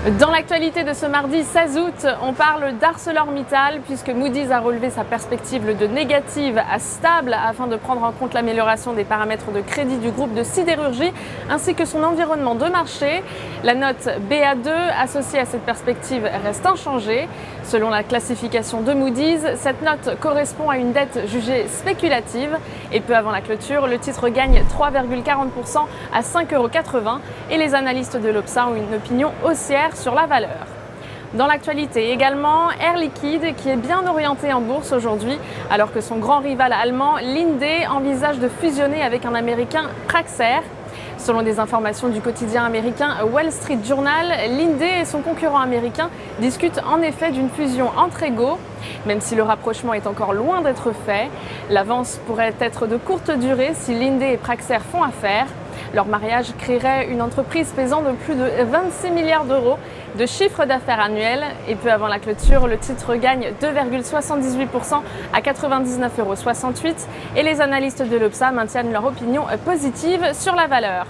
Dans l'actualité de ce mardi 16 août, on parle d'ArcelorMittal puisque Moody's a relevé sa perspective de négative à stable afin de prendre en compte l'amélioration des paramètres de crédit du groupe de sidérurgie ainsi que son environnement de marché. La note Ba2 associée à cette perspective reste inchangée. Selon la classification de Moody's, cette note correspond à une dette jugée spéculative et peu avant la clôture, le titre gagne 3,40% à 5,80 € et les analystes de l'Obsa ont une opinion haussière sur la valeur. Dans l'actualité également, Air Liquide qui est bien orienté en bourse aujourd'hui alors que son grand rival allemand Linde envisage de fusionner avec un américain Praxair. Selon des informations du quotidien américain Wall Street Journal, Linde et son concurrent américain discutent en effet d'une fusion entre égaux. Même si le rapprochement est encore loin d'être fait, l'avance pourrait être de courte durée si Linde et Praxair font affaire. Leur mariage créerait une entreprise pesant de plus de 26 milliards d'euros de chiffre d'affaires annuel et peu avant la clôture, le titre gagne 2,78% à 99,68 € et les analystes de l'Obsa maintiennent leur opinion positive sur la valeur.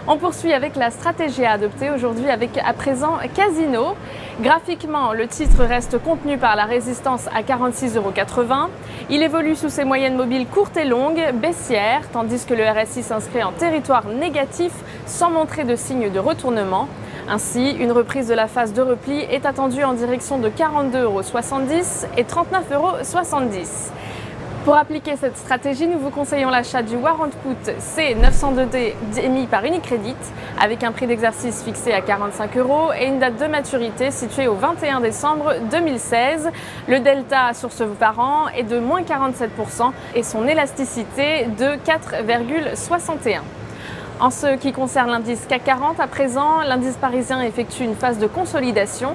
On poursuit avec la stratégie à adopter aujourd'hui avec à présent Casino. Graphiquement, le titre reste contenu par la résistance à 46,80 €. Il évolue sous ses moyennes mobiles courtes et longues, baissières, tandis que le RSI s'inscrit en territoire négatif sans montrer de signe de retournement. Ainsi, une reprise de la phase de repli est attendue en direction de 42,70 € et 39,70 €. Pour appliquer cette stratégie, nous vous conseillons l'achat du Warrant Put C902D émis par Unicredit avec un prix d'exercice fixé à 45 € et une date de maturité située au 21 décembre 2016. Le delta sur ce par an est de moins 47% et son élasticité de 4,61. En ce qui concerne l'indice CAC 40, à présent, l'indice parisien effectue une phase de consolidation.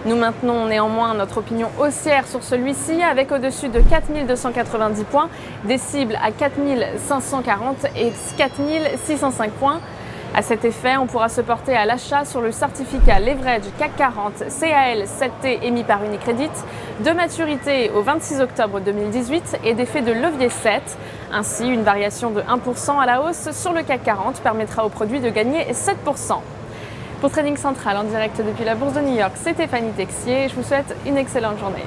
Nous maintenons néanmoins notre opinion haussière sur celui-ci avec au-dessus de 4290 points, des cibles à 4540 et 4605 points. À cet effet, on pourra se porter à l'achat sur le certificat Leverage CAC 40 CAL 7T émis par Unicredit, de maturité au 26 octobre 2018 et d'effet de levier 7. Ainsi, une variation de 1% à la hausse sur le CAC 40 permettra au produit de gagner 7%. Pour Trading Central en direct depuis la Bourse de New York, c'est Stéphanie Texier. Je vous souhaite une excellente journée.